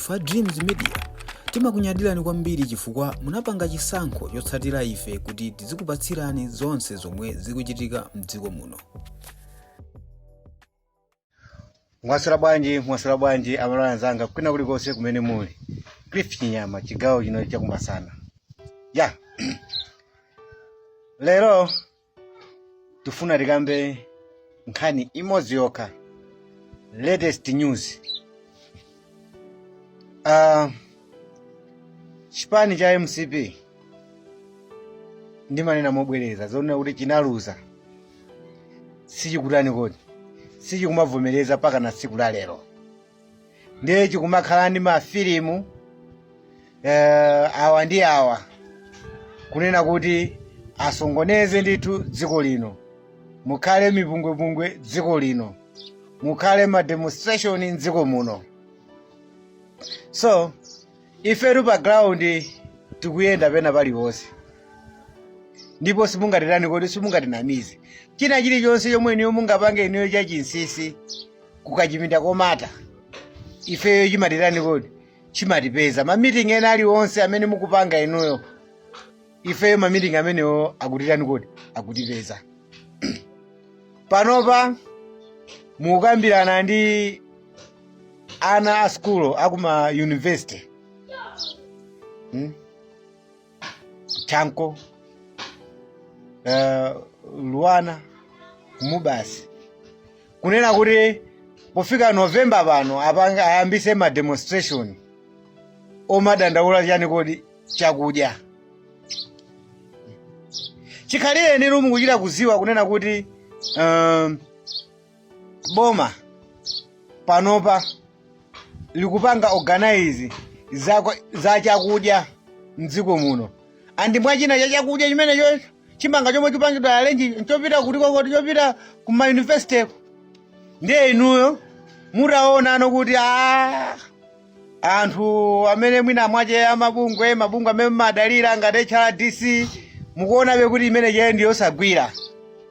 Fa Dreams Media timakunyadirani kwambiri chifukwa munapanga chisankho chotsatira ife kuti tizikupatsirani zonse zomwe zikuchitika mdziko muno. Mwasala bwanji amalwana zanga kwina kulikonse kumene muli. Cliff Nyama chigawo chino cha kumasana. Ya. Lero tufuna tikambe nkhani imodzi yokha. Latest news. Chipani cha MCP ndimanena mobwereza zona kuti chinaluza sichikutani kodi sichikumavomereza paka na siku la lero ndiye chikumakhala ndi mafilimu awa ndi awa kunena kuti asongoneze ndithu dziko lino, mukhale mipungwepungwe dziko lino, mukhale ma demonstration dziko muno. So ife pa ground tikuyenda pena paliwonse ndipo simungatirani kodi simungatinamize china chilichonse chomwe niyo mungapange niyo cha chinsisi kukachipinda komata ifeyo chimatirani kodi chimatipeza. Ma meeting ena aliwonse amene mukupanga inuyo ifeyo ma meeting amenewo akutirani kodi akutipeza. Panopa mukambirana ndi ana a school akuma university Chanko Luana Mubasi kunena kuti pofika November pano apanga ayambise ma demonstration omadandaula chani kodi chakudya. Chikhalire ni rumu kuchita kuziwa kunena kuti boma panopa likupanga organize za chakudya mdziko muno. Andi mwachina cha chakudya chimene cho chimanga chomwe chipangidwa arrange chopita kuti kokoti chopita ku university. Ndiye inuyo muraona ano kuti anthu amene mwina mwache amabungwe amene madalira ngati HRDC mukuona be kuti imene je ndiyo sagwira.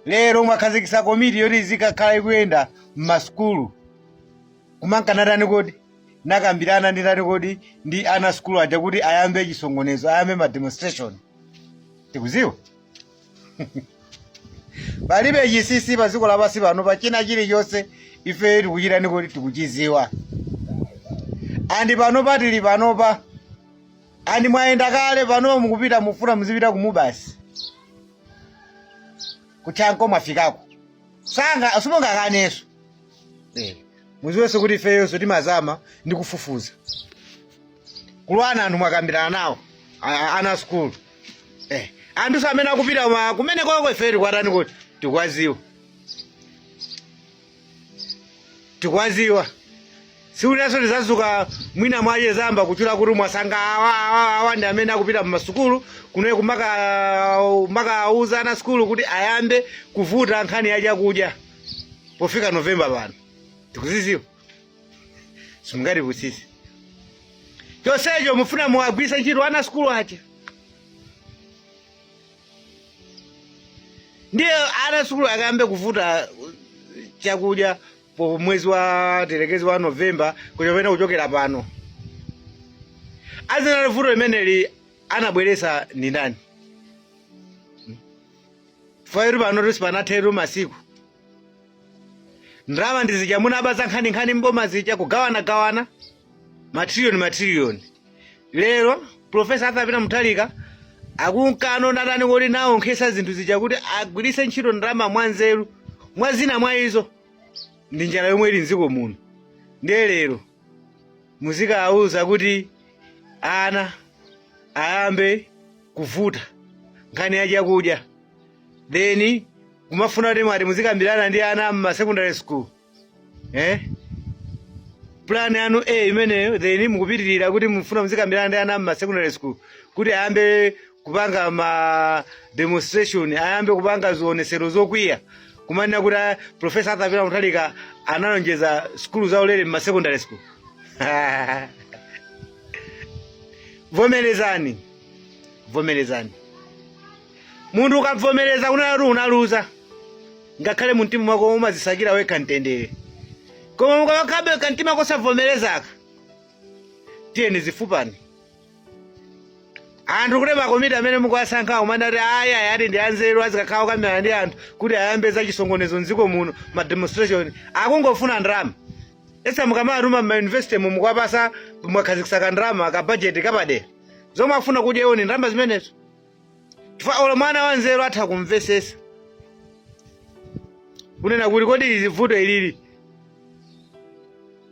Lero mwakhazikisa komiti yoti zikakhala ikuyenda m'maskulu kumankanatani kodi nakambirana nditani kodi ndi ana school aja kuti ayambe chisongonezo, ayambe ma demonstration. Tikuziwa palibe chisisi paziko lapasi pano pachina chilichonse ife tikuchitani kodi tikuchiziwa. Andi panopa tili panopa andi mwaenda kale panopa mukupita mufuna muzipita kumubasi kuchanko mwafikako sanga asimonga kaneso muziwenso kuti ifeyo timazama ndi kufufuza kulwana anthu mwakambirana nawo ana school anthu samene akupita kumene koko ife tikwatani kuti tikwaziwa siunaso tizazuka mwina mwaje zamba kuchula kuti mwasanga awa ndi amene akupita mmasukulu kunoye kumakauza ana skulu kuti ayambe kuvuta nkhani ya chakudya pofika November pano. Tikuziziwa simungati kusisi chonsecho mufuna muwagwisa ntchito ana skulu acha. Ndiye ana skulu akayambe kuvuta chakudya po mwezi wa terekezi wa November kuchopena kuchokera pano. Azina vuto limeneli anabweresa ndi ndani? Fairu pano tisipanatheru masiku ndrama ndizija munabaza nkhani mboma zija kugawana matrilioni. Lero Professor Arthur Mutharika akunkano natani kuti nawo nkhesa zinthu zija kuti agwirise ntchito ndrama mwanzeru mwazina mwa izo ndi njala yomwe ili mdziko muno. Ndiye lero muzikauza kuti ana ayambe kuvuta nkhani ya chakudya then kumafuna kuti mwati muzikambirana ndi ana ma secondary school plan yanu imeneyo then mukupitirira kuti mufuna muzikambirana ndi ana ma secondary school kuti ayambe kupanga ma demonstration, ayambe kupanga zionesero zokwiya kumanena kuti Professor Arthur Mutharika analonjeza skulu za ulere ma secondary school. Vomerezani mundu ukavomereza unaluza ngakhale muntima mwako umazisakira wekha mtendere. Koma mukakabe kantima kosavomerezaka tiyeni zifupani anthu kuti makomiti amene mukuwasankhawo manati aya ati ndi anzeru azikakhawa kamera ndi anthu kuti ayambe za chisongonezo mdziko muno ma demonstration akungofuna ndalama. Esa mukamatuma m'mayunivesiti mukuwapasa mwakhazikisaka ndalama ka budget kapadera zomwe afuna kuti iwo ni ndalama zimenezo. Chifukwa olo mwana wanzeru atha kumvesesa kunena kuti kodi vuto ilili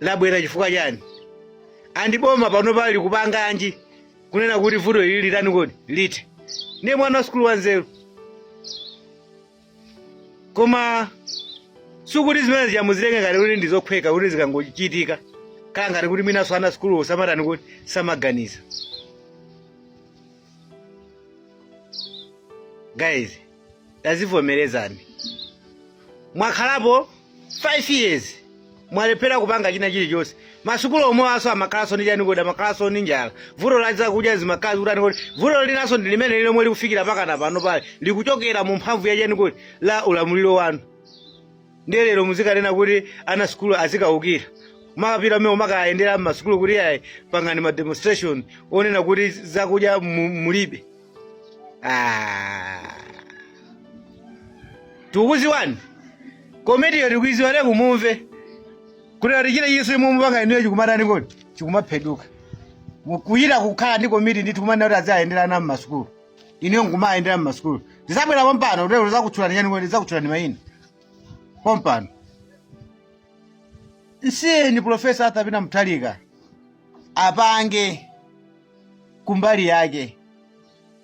labwera chifukwa chani andiboma pano pali kupanganji kunena kuti vuto ilili tani kodi lite ndiye mwana wa skulu wanzeru. Koma sukuti zimene ziyamuzilenge ngati kuti ndizokhweka kuti zikangochitika kala ngati kuti mwinaso ana skulu samatani kuti samaganiza. Guys, tazivomerezani. Mwakhalapo 5 years mwalephera kupanga china chilichonse. Masukulu omwe aso amakalaso ndi chani kodi amakalaso ndi njala. Vuto la kudya zimakazi kuti kodi vuto linaso ndi limene lomwe likufikira pakana pano pale likuchokera mu mphamvu ya chani kodi la ulamuliro wanu. Ndiye lero muzikanena kuti ana skulu azikaukira makapita mmene makayendera m'masukulu kuti ayi pangani ma demonstration onena kuti zakudya mulibe. Tukuziwani komiti yo tikuiziwane kumumve kuti ati chile chiso mumupanga inuyo chikumatani kodi chikumapheduka kuyira kukhala ndi komiti ndi tikumana kuti aziayenderana m'masukulu inuyo nkumayendera m'masukulu zisabwera pompano kuti zakutchulani chani kodi zakutchulani mayina pompano. Nsiyeni Profesa Arthur Peter Mutharika apange kumbali yake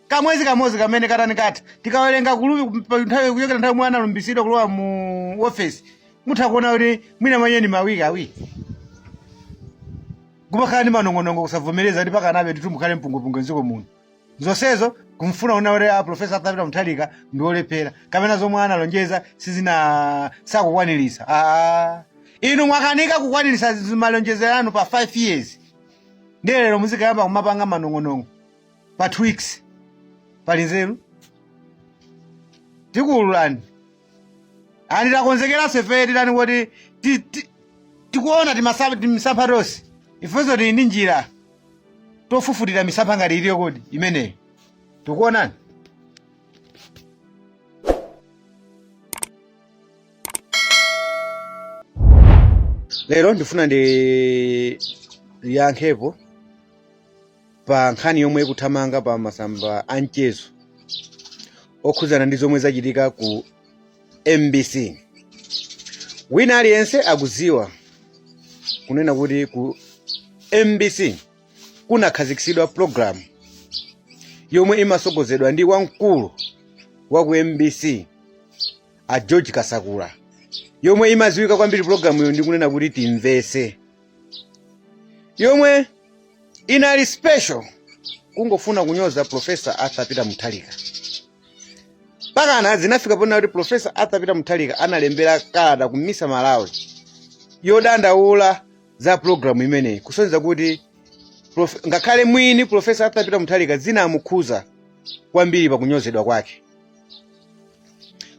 kamwezi kamozi kamene katani kata tikawerenga kulupi nthawi kuyokera nthawi mwana lumbisidwa kulowa mu office mutha kuona kuti mwina manyeni mawiki awiri kumakhala ndi manongonongo kusavomereza kuti pakanabe titumukhale mpungupungu mdziko muno zonsezo kumfuna una kuti Profesa Arthur Peter Mutharika ndi olephera kapena zomwe analonjeza sizina sakukwanirisa. Inu mwakanika kukwanirisa malonjezo anu pa 5 years ndiye lero muzikayamba kumapanga manongonongo pa 2 weeks pali nzeru tikuululani ani takonzekera sefe titani kuti tikuona timisapha tonse ifezo tili ndi njira tofufutira misapha ngati iliyo kodi imeneyo tikuonani. Lero ndifuna yankhepo pa nkhani yomwe ikuthamanga pa masamba a mchezo okhuzana ndi zomwe zachitika ku MBC. Wina aliyense akuziwa kunena kuti ku MBC kunakhazikitsidwa program yomwe imasogozedwa ndi wamkulu wa ku MBC a George Kasakula yomwe imaziwika kwambiri program yo ndi kunena kuti timvese yomwe inali special kungofuna kunyoza Profesa Arthur Peter Mutharika. Pakana zinafika pona kuti Profesa Arthur Peter Mutharika analembera kalata ku Misa Malawi yodandaula za program imeneyi kusonyeza kuti ngakhale mwini Profesa Arthur Peter Mutharika zinamukhuza kwambiri pa kunyozedwa kwake.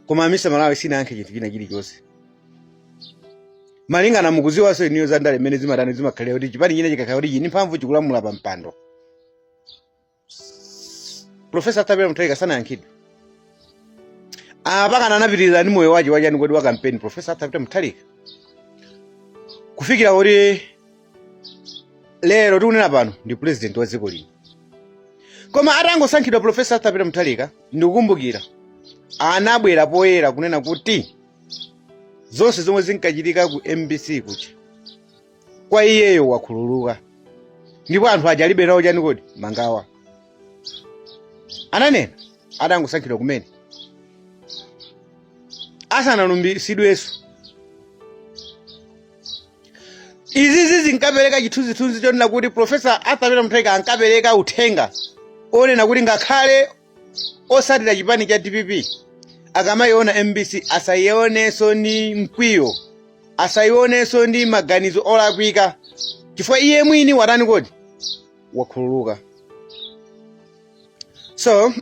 Koma Misa Malawi sinayankhe chinthu china chilichonse. Malingana mukuziwa so iniyo za ndale mene zimatani zimakhalira kuti chipani china chikakhala kuti chini mphamvu chikulamula pa mpando. Profesa Arthur Peter Mutharika sanayankhidwe. Pakana anapitiriza ndi moyo wache wachani kodi wa campaign Profesa Arthur Peter Mutharika kufikira kuti lero tikunena pano ndi president wa dziko lino. Koma atangosankhidwa Profesa Arthur Peter Mutharika ndikukumbukira anabwera poyera kunena kuti zonse zomwe zinkachitika ku MBC kucha kwa iyeyo wakhululuka ndipo anthu aja alibe nawo chani kodi mangawa. Ananena atangosankhidwa kumene asanalumbisidwenso. Izizi zinkapereka chithunzithunzi chonena kuti Profesa Arthur Peter Mutharika ankapereka uthenga onena kuti ngakhale osatira chipani cha DPP akamayiona MBC asayionenso ndi mkwiyo asayionenso ndi maganizo olakwika chifukwa iye mwini watani kodi wakhululuka. So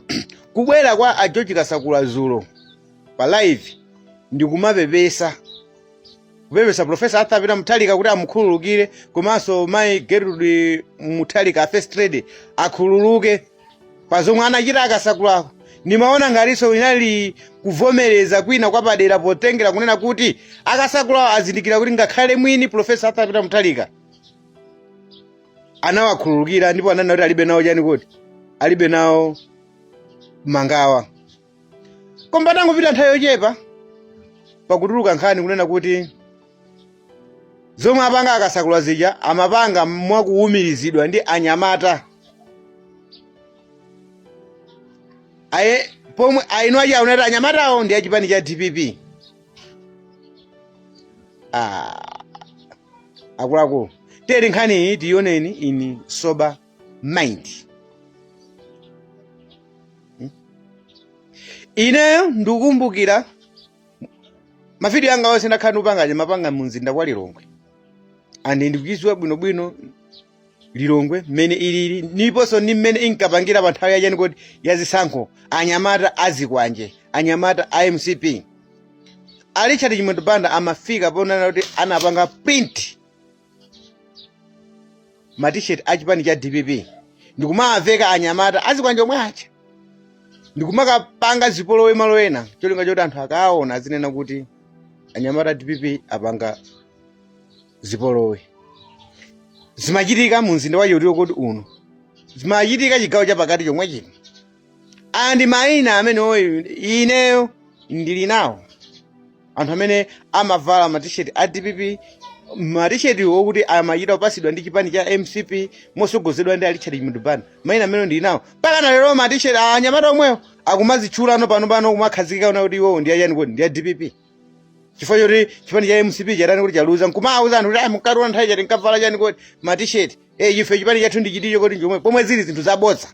kubwera kwa a George Kasakula zulo pa live ndikumapepesa kupepesa Profesa Arthur Peter Mutharika kuti amukhululukire, komanso mayi Gertrude Mutharika first lady akhululuke pa zomwe anachita akasakulako. Nimaona ngatiso inali kuvomereza kwina kwa padera potengera kunena kuti akasakulawo azindikira kuti ngakhale mwini Profesa Arthur Peter Mutharika anawakhululukira, ndipo ananena kuti alibe nawo chani kuti alibe nawo mangawa. Koma patangopita nthawi yochepa pakutuluka nkhani kunena kuti zomwe apanga akasakula zija amapanga mwakuwumirizidwa ndi anyamata. Aye pomwe aino aja unati anyamatawo ndi achipani cha DPP. Akuluakulu teri nkhani iyi tiyoneni in sober mind. Ineyo ndikukumbukira mavidiyo anga onse ndakhani upangaje mapanga mumzinda wa Lilongwe. Andi ndikuyizwa bwinobwino Lilongwe mmene ilili niponso ni mmene inkapangira pa nthawi yachani kuti yazisankho anyamata azikwanje, anyamata a MCP. Richard Chimwendo Banda amafika ponena kuti anapanga print ma t-shirt achipani cha DPP. Ndikumaveka anyamata azikwanje omwe acha. Ndikumakapanga zipolowe malo ena cholinga choti anthu akaona azinena kuti anyamata DPP apanga zipolowe. Zimachitika mumzinda wa Chitiro kuti uno. Zimachitika chigawo cha pakati chomwe chino. Andi maina amene oyo ineyo ndili nawo. Anthu amene amavala ma t-shirt a DPP, ma t-shirt okuti amachita opasidwa ndi chipani cha MCP mosogozedwa ndi Richard Chimwendo Banda. Maina amene ndili nawo. Paka na lero ma t-shirt anyamata omweyo akumazitchula pano kumakhazikika una kuti iwo ndi achani kuti ndi a DPP. Chifukwa choti chipani cha MCP chatani kuti chaluza nkumauza anthu kuti mukatona nthawi chati nkavala chani kuti ma t-shirt ife chipani chathu ndi chiticho kuti njomwe pomwe zili zinthu zabodza.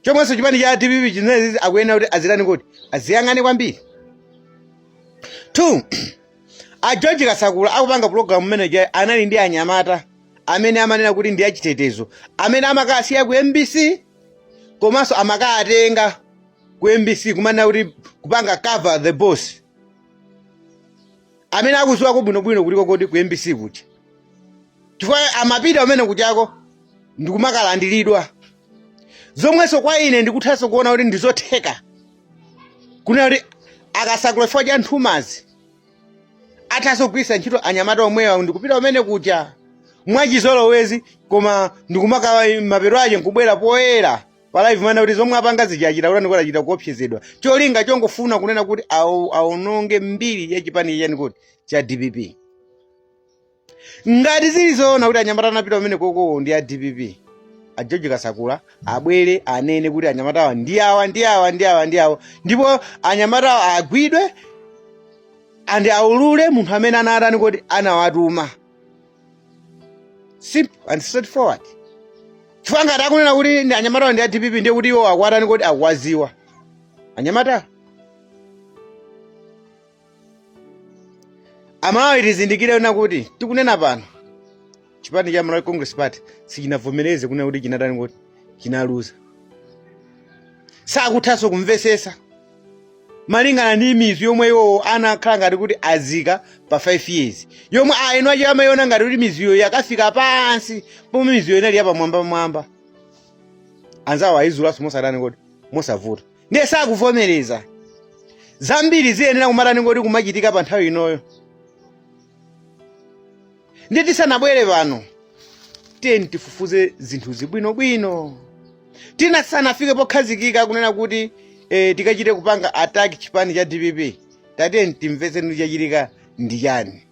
Chomwenso chipani cha DPP chinezi akuyena kuti azirani kuti aziyang'ane kwambiri. 2 a George Kasakula akupanga program manager anali ndi anyamata amene amanena kuti ndi achitetezo amene amakasiya ku MBC komanso amakatenga ku MBC kumanena kuti kupanga cover the boss. Amene akuziwa kubwinobwino kuliko kodi ku MBC kuti. Chifukwa amapita amene kuchako ndikumakalandiridwa. Zomweso kwa ine ndikuthanso kuona kuti ndizotheka. Kunena kuti akasakula chifukwa cha nthumazi athaso kugwisa ntchito anyamata omwewa ndikupita amene kuja mwachizolowezi koma ndikumaka mapero aje nkubwera poyera pa live mana kuti zomwe apanga zichachita kuti ndikola chita kuopsezedwa. Cholinga chongofuna kunena kuti aononge mbiri ya chipani chani kuti cha DPP. Ngati zilizoona kuti anyamata anapita amene koko ndi a DPP, a George Kasakula abwere anene kuti anyamatawa ndi awa ndipo anyamatawa agwidwe andi aulule munthu amene anatani kuti anawatuma. Simple and straightforward. Chifukwa ngati akunena kuti ndi anyamatawa ndi a DPP ndiye kuti iwo akwatani kuti akwaziwa anyamata. Amawa itizindikire una kuti tikunena pano chipani cha Malawi Congress Party sichinavomereze kunena kuti chinatani kuti chinaluza. Sakuthaso kumvesesa malingana ndi mizu yomwe iwo anakhala ngati kuti azika pa 5 years. Yomwe ino achi amayona ngati kuti mizuyo yakafika pansi pomwe mizuyo inali yapamwamba. Anzawo ayizulaso mosadani kuti mosavuta. Ndiye sakuvomereza. Zambiri ziyenera kumatani kuti kumachitika pa nthawi inoyo. Ndiye tisanabwere pano tiyeni tifufuze zinthu zibwinobwino. Tinasanafike pokhazikika kunena kuti tikachite kupanga attack chipani cha DPP. Tatiyeni timvetse ndi chachitika ndi chani.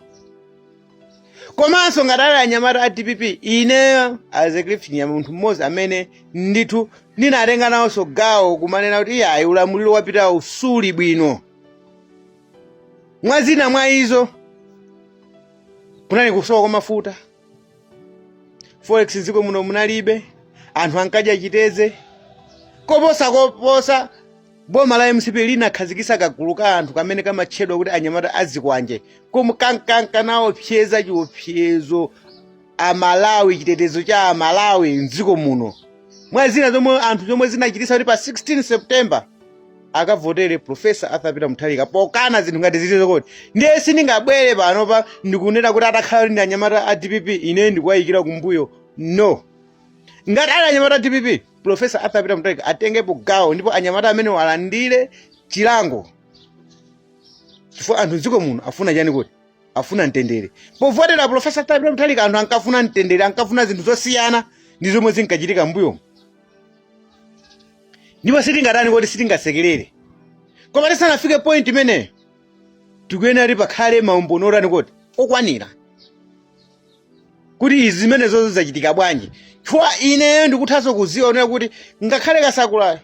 Komanso ngati ali anyamata a DPP ine as a Cliff Nyama munthu mmodzi amene ndithu ndinatenga nawonso gawo kumanena kuti ayi ulamuliro wapita usuli bwino. Mwazina mwa izo kunali kusowa kwa mafuta. Forex nziko muno munalibe, anthu ankadya chiteze. Koposa boma la MCP linakhazikisa kagulu ka anthu kamene kamatchedwa kuti anyamata azikwanje. Kumkankanka nawo pyeza chiopsezo Amalawi, chitetezo cha Amalawi nziko muno. Mwazina zomwe anthu zomwe zinachitisa kuti pa 16 September akavotere Profesa Arthur Peter Mutharika pokana zinthu ngati zilizo kuti ndiye sindingabwere pano pa ndikunena kuti atakhala ndi anyamata a DPP ine ndikuwayikira kumbuyo. No, ngati ali anyamata a DPP Profesa Arthur Peter Mutharika atengepo gawo ndipo anyamata amene walandire chilango, chifukwa anthu dziko muno afuna chani kuti afuna mtendere. Povotera Profesa Arthur Peter Mutharika anthu ankafuna mtendere, ankafuna zinthu zosiyana ndi zomwe zinkachitika mbuyo. Ndipo sitingatani kuti sitingasekerere. Koma tisanafike point imene tikuyenera pakhale maumboni otani kuti okwanira kuti izi zimenezo zachitika bwanji. Chifukwa ine ndikuthanso kuziwa onera kuti ngakhale Kasakula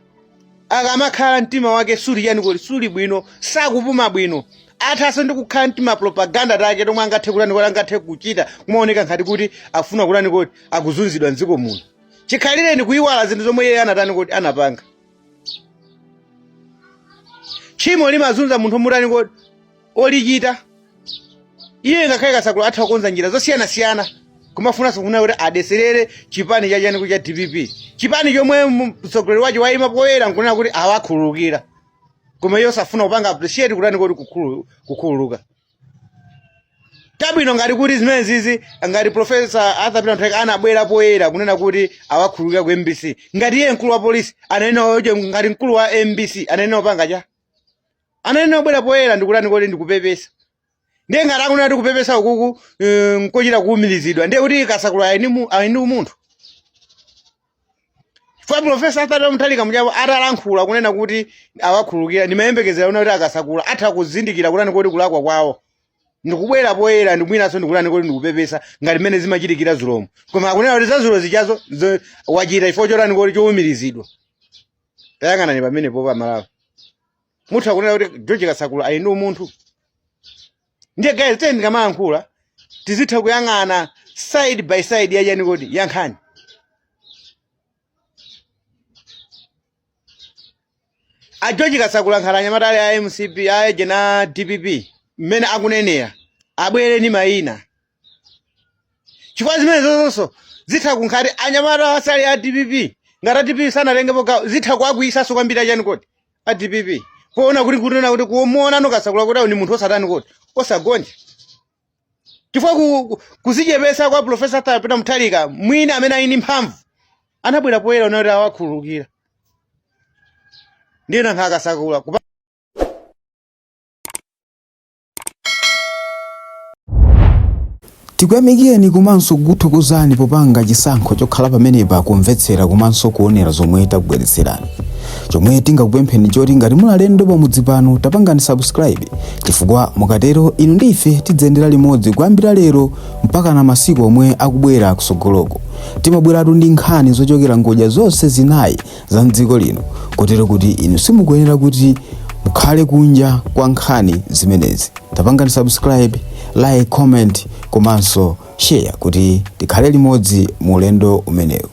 akamakhala mtima wake suli yani kuti suli bwino, sakupuma bwino, athaso ndi kukhala mtima propaganda take tomwe angathe kulani kuti angathe kuchita kumaoneka ngati kuti afuna kulani kuti akuzunzidwa mdziko muno. Chikhalire ndi kuyiwala zinthu zomwe iye anatani kuti anapanga. Chimo limazunza munthu omutani kuti olichita. Iye ngakhale Kasakula atha kukonza njira zosiyana-siyana kumafunanso kufuna kuti adeserere chipani chachani kuti cha DPP. Chipani chomwe mtsogoleri wacho wayima poyera nkunena kuti awakhululukira. Koma iyo safuna kupanga appreciate kutani kuti kukhululuka. Tabwino ngati kuti zimene zizi ngati Profesa Arthur Peter Mutharika anabwera poyera kunena kuti awakhululukira ku MBC. Ngati iye mkulu wa polisi ananena oje ngati mkulu wa MBC ananena opanga cha. Ananena obwera poyera ndikulani kuti ndikupepesa. Ndiye ngati akunena kuti kupepesa ukuku nkochita kuumilizidwa. Ndiye kuti Kasakula ayini umunthu. Chifukwa Profesa Arthur Peter Mutharika mujabo atalankhula kunena kuti awakhululukira ndimayembekezera kuti Kasakula atha kuzindikira kulani kuti kulakwa kwawo. Ndikubwera poyera ndimwinaso ndikulani kuti ndikupepesa ngati mene zimachitikira Zulomo. Koma akunena kuti zazulo zichazo wachita ifo chotani kuti choumilizidwa. Tayang'anani pamene popa Malawi. Mutha kunena kuti George Kasakula ayini umunthu. Ndiye guys teni ndikamayankhula tizitha kuyang'ana side by side yachani kuti yankhani. A George Kasakula nkhala anyamata ali a MCP aje na DPP mmene akunenera abwere ni mayina. Chifukwa zimene zonso zitha kunkhati anyamata asali a DPP ngati DPP sanatengepo gawo zitha kuagwisaso kwambiri achani kuti a DPP. Kuona kuti kunena kuti kuona no Kasakula kuti ni munthu osatani kuti osagonja. Chifukwa kuzichepesa kwa Profesa Arthur Peter Mutharika mwina amene ayini mphamvu anabwera poyera unati awakhululukira. Ndiye nankha Kasakula tikuyamikeni komanso kuthokozani popanga chisankho chokhala pamenepa kumvetsera komanso kuonera zomwe takubweretserani. Chomwe tingakupempheni choti ngati muli alendo pamudzi pano tapangani subscribe, chifukwa mukatero inu ndi ife tidzayendera limodzi kuyambira lero mpaka na masiku omwe akubwera kusogoloko. Timabweratu ndi nkhani zochokera ngodya zonse zinayi za mdziko lino, kotero kuti inu simukuyenera kuti mukhale kunja kwa nkhani zimenezi. Tapangani subscribe, like, comment komanso share kuti tikhale limodzi mu ulendo umenewu.